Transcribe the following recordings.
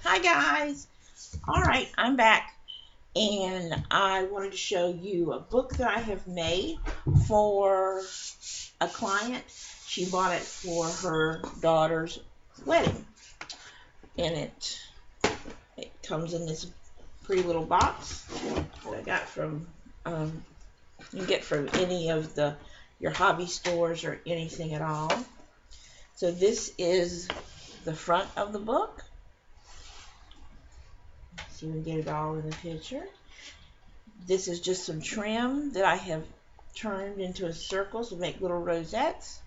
Hi guys! Alright, I'm back and I wanted to show you a book that I have made for a client. She bought it for her daughter's wedding and it comes in this pretty little box that I got from you can get from any of your hobby stores or anything at all. So this is the front of the book. So you can get it all in the picture. This is just some trim that I have turned into a circle to make little rosettes.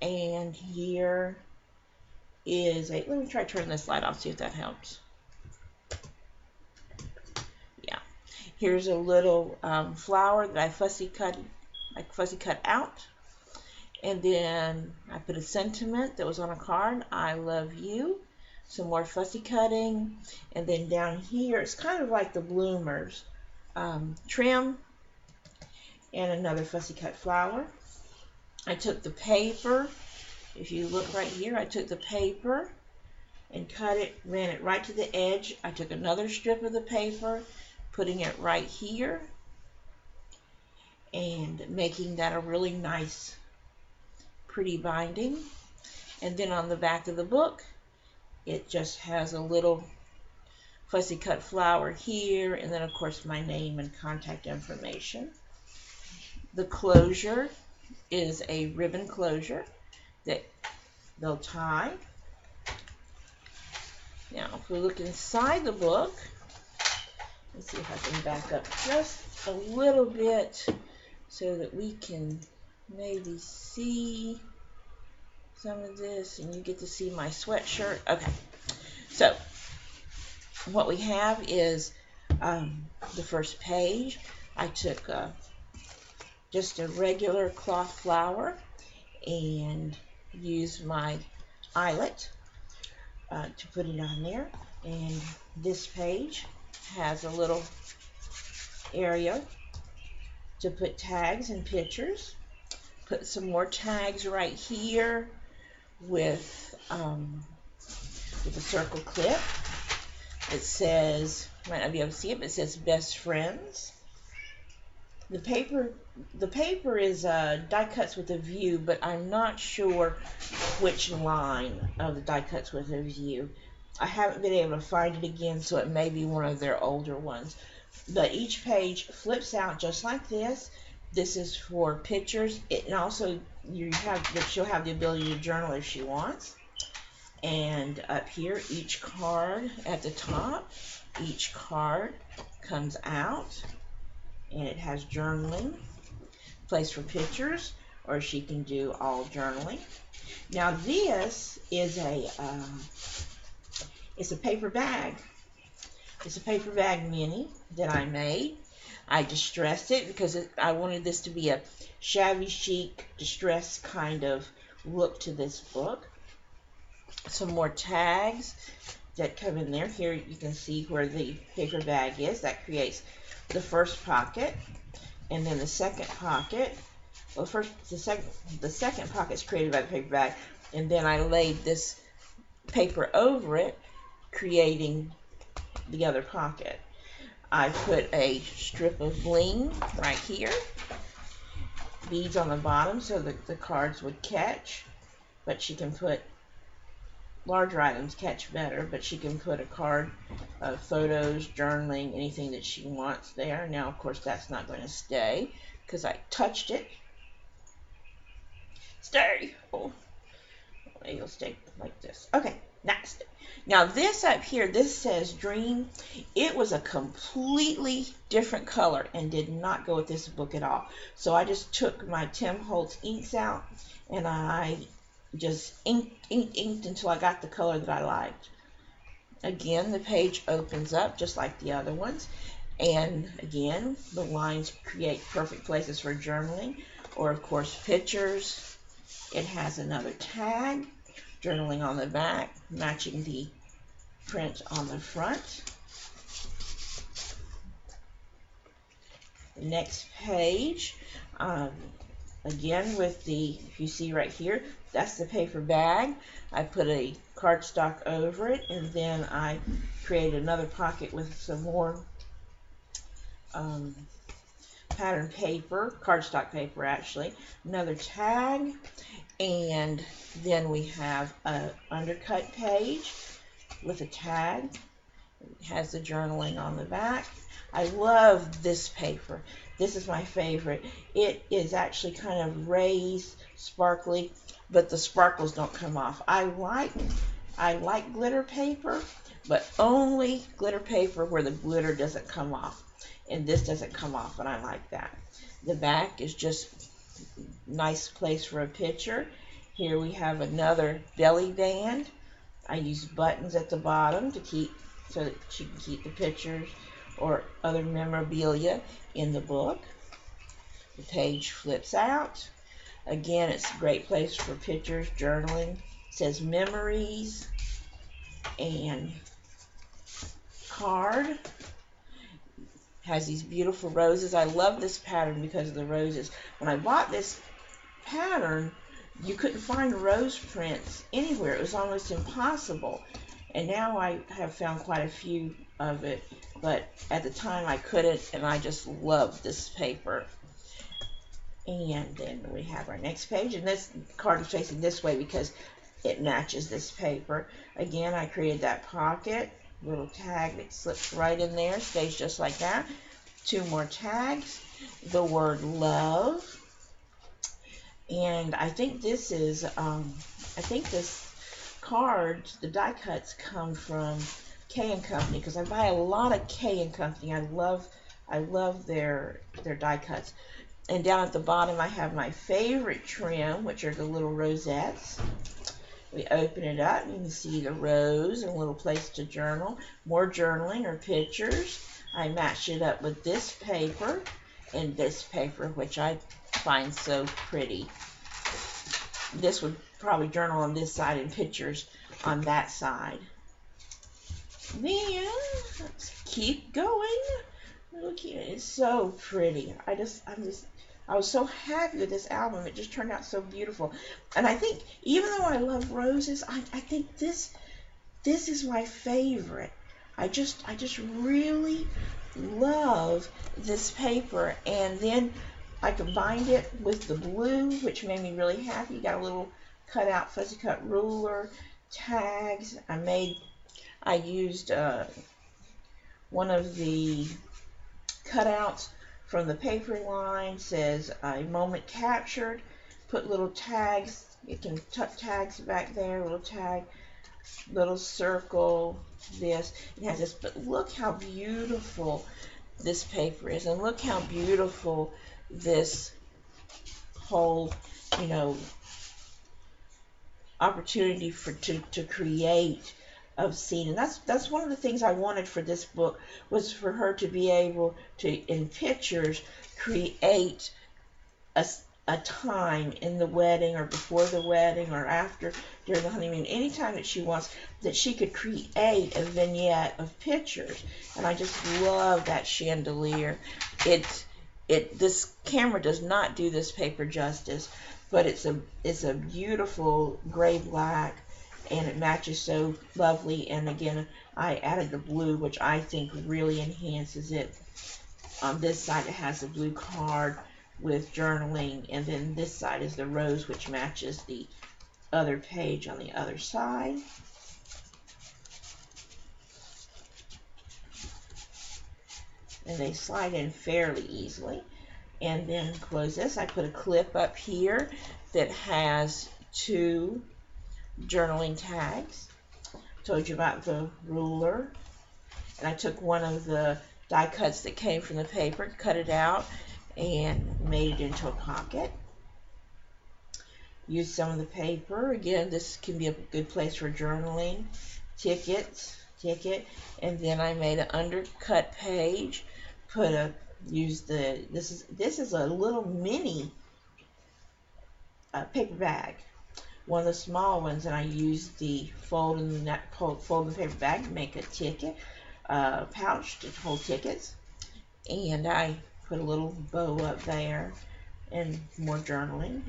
And here is let me try turning this light off, see if that helps. Yeah. Here's a little flower that I fussy cut out. And then I put a sentiment that was on a card, I love you. Some more fussy cutting. And then down here, it's kind of like the bloomers. Trim and another fussy cut flower. I took the paper, if you look right here, I took the paper and cut it, ran it right to the edge. I took another strip of the paper, putting it right here and making that a really nice pretty binding. And then on the back of the book it just has a little fussy cut flower here, and then of course my name and contact information. The closure is a ribbon closure that they'll tie. Now if we look inside the book, let's see if I can back up just a little bit so that we can maybe see some of this and you get to see my sweatshirt. Okay, so what we have is the first page. I took just a regular cloth flower and used my eyelet to put it on there. And this page has a little area to put tags and pictures. Put some more tags right here with a circle clip. It says, you might not be able to see it, but it says best friends. The paper is die cuts with a view, but I'm not sure which line of the die cuts with a view. I haven't been able to find it again, so it may be one of their older ones. But each page flips out just like this. This is for pictures. And also she'll have the ability to journal if she wants. And up here, each card at the top, each card comes out and it has journaling, place for pictures, or she can do all journaling. Now this is it's a paper bag. It's a paper bag mini that I made. I distressed it because I wanted this to be a shabby chic distressed kind of look to this book. Some more tags that come in there. Here you can see where the paper bag is. That creates the first pocket, and then the second pocket. Well, the second pocket is created by the paper bag, and then I laid this paper over it, creating the other pocket. I put a strip of bling right here, beads on the bottom so that the cards would catch, but she can put larger items catch better, but she can put a card of photos, journaling, anything that she wants there. Now of course that's not going to stay because I touched it. Stay! Oh, it'll stay like this. Okay, that's it. Now this up here, this says dream. It was a completely different color and did not go with this book at all. So I just took my Tim Holtz inks out and I just inked until I got the color that I liked. Again, the page opens up just like the other ones, and again the lines create perfect places for journaling or of course pictures. It has another tag, journaling on the back, matching the print on the front. The next page, again with if you see right here, that's the paper bag. I put a cardstock over it, and then I created another pocket with some more pattern paper, cardstock paper actually, another tag, and then we have an undercut page with a tag. It has the journaling on the back. I love this paper. This is my favorite. It is actually kind of raised, sparkly, but the sparkles don't come off. I like glitter paper, but only glitter paper where the glitter doesn't come off. And this doesn't come off, and I like that. The back is just a nice place for a picture. Here we have another belly band. I use buttons at the bottom to keep, so that she can keep the pictures or other memorabilia in the book. The page flips out. Again, it's a great place for pictures, journaling. It says memories and card. Has these beautiful roses. I love this pattern because of the roses. When I bought this pattern, you couldn't find rose prints anywhere. It was almost impossible. And now I have found quite a few of it, but at the time I couldn't, and I just love this paper. And then we have our next page, and this card is facing this way because it matches this paper. Again, I created that pocket, little tag that slips right in there, stays just like that. 2 more tags, the word love, and I think this is, this cards, the die cuts come from K & Company, because I buy a lot of K & Company. I love their die cuts. And down at the bottom I have my favorite trim, which are the little rosettes. We open it up, you can see the rose and a little place to journal. More journaling or pictures. I matched it up with this paper and this paper, which I find so pretty. This would probably journal on this side and pictures on that side. Then, let's keep going. Look here, it's so pretty. I was so happy with this album. It just turned out so beautiful. And I think, even though I love roses, I think this is my favorite. I just really love this paper. And then I combined it with the blue, which made me really happy. Got a little cutout, fuzzy cut ruler, tags. I used one of the cutouts from the paper line, says a moment captured. Put little tags. You can tuck tags back there, little tag, little circle, this. It has this, but look how beautiful this paper is, and look how beautiful this whole, opportunity to create of scene. And that's one of the things I wanted for this book, was for her to be able to, in pictures, create a time in the wedding or before the wedding or after, during the honeymoon, anytime that she wants, that she could create a vignette of pictures. And I just love that chandelier. This camera does not do this paper justice, but it's a beautiful gray black, and it matches so lovely. And again, I added the blue, which I think really enhances it. On this side, it has a blue card with journaling, and then this side is the rose, which matches the other page on the other side. And they slide in fairly easily. And then close this. I put a clip up here that has 2 journaling tags. Told you about the ruler. And I took one of the die cuts that came from the paper, cut it out, and made it into a pocket. Use some of the paper. Again, this can be a good place for journaling. Ticket, and then I made an undercut page. This is a little mini paper bag, one of the small ones, and I used the folding paper bag to make a ticket pouch to hold tickets, and I put a little bow up there and more journaling.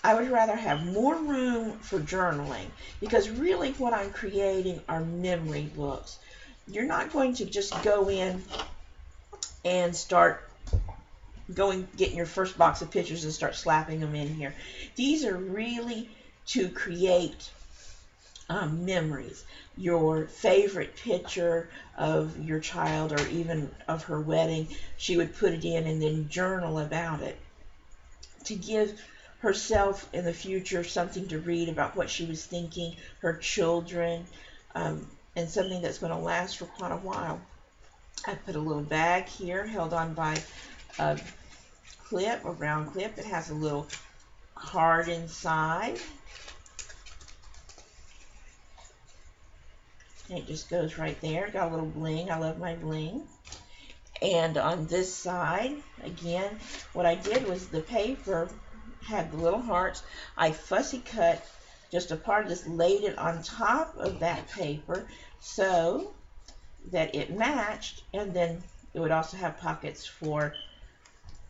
I would rather have more room for journaling, because really what I'm creating are memory books. You're not going to just go in and start getting your first box of pictures and start slapping them in here. These are really to create memories. Your favorite picture of your child, or even of her wedding, she would put it in and then journal about it, to give herself in the future something to read about what she was thinking, her children, and something that's going to last for quite a while. I put a little bag here held on by a clip, a round clip. It has a little card inside. And it just goes right there. Got a little bling. I love my bling. And on this side, again, what I did was the paper had the little hearts. I fussy cut just a part of this, laid it on top of that paper so that it matched, and then it would also have pockets for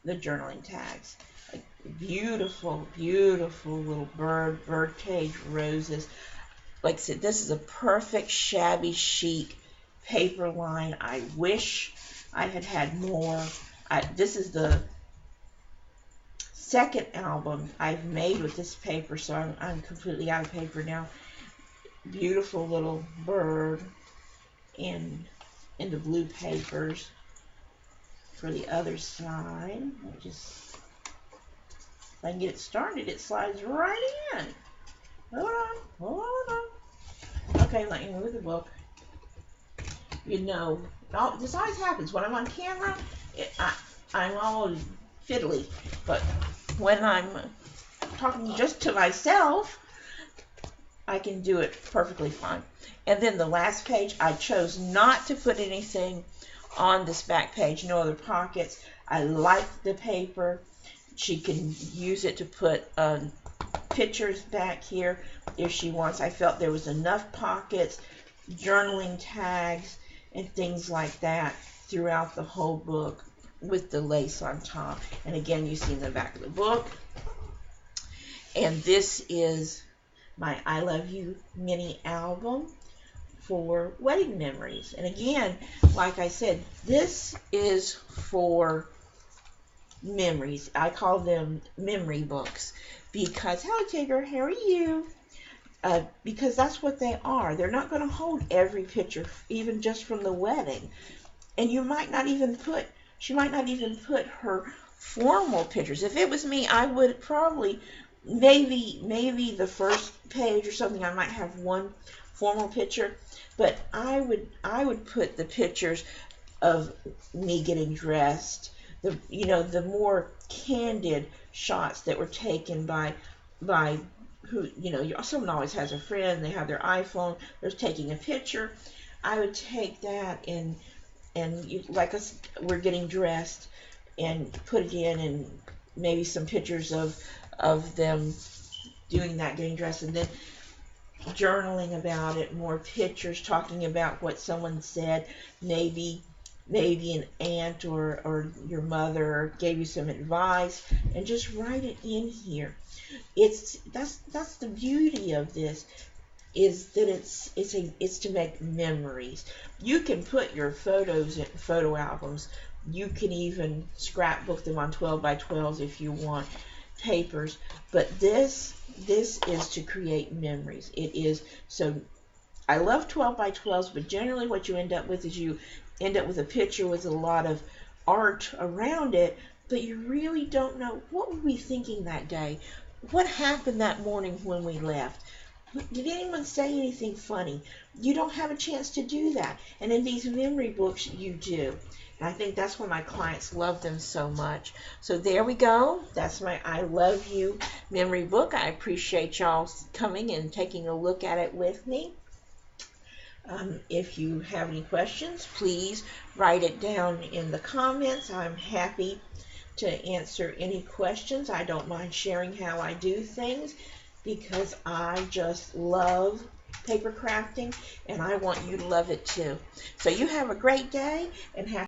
the journaling tags. A beautiful, beautiful little bird cage roses. Like I said, this is a perfect shabby chic paper line. I wish I had had more. This is the second album I've made with this paper, so I'm completely out of paper now. Beautiful little bird in the blue papers. For the other side, if I can get it started, it slides right in. Hold on. Okay, let me move the book. You know, this always happens when I'm on camera. I'm all fiddly, but when I'm talking just to myself, I can do it perfectly fine. And then the last page, I chose not to put anything on this back page, no other pockets. I like the paper. She can use it to put pictures back here if she wants. I felt there was enough pockets, journaling tags, and things like that throughout the whole book with the lace on top. And again, you see in the back of the book. And this is my I Love You mini album for wedding memories. And again, like I said, this is for memories. I call them memory books because, hello Tigger, how are you? Because that's what they are. They're not going to hold every picture, even just from the wedding. And you might not even put, she might not even put her formal pictures. If it was me, I would probably, maybe the first page or something, I might have one formal picture, but I would put the pictures of me getting dressed, the more candid shots that were taken by who, someone always has a friend, they have their iPhone, they're taking a picture. I would take that and like us, we're getting dressed, and put it in, and maybe some pictures of them doing that, getting dressed, and then journaling about it, more pictures talking about what someone said, maybe an aunt or your mother gave you some advice, and just write it in here. That's the beauty of this, is that it's to make memories. You can put your photos in photo albums. You can even scrapbook them on 12 by 12s if you want papers, but this is to create memories. It is, so I love 12 by 12s, but generally what you end up with is you end up with a picture with a lot of art around it, but you really don't know what were we thinking that day, what happened that morning when we left. Did anyone say anything funny? You don't have a chance to do that. And in these memory books, you do. And I think that's why my clients love them so much. So there we go. That's my I Love You memory book. I appreciate y'all coming and taking a look at it with me. If you have any questions, please write it down in the comments. I'm happy to answer any questions. I don't mind sharing how I do things, because I just love paper crafting, and I want you to love it too. So you have a great day, and have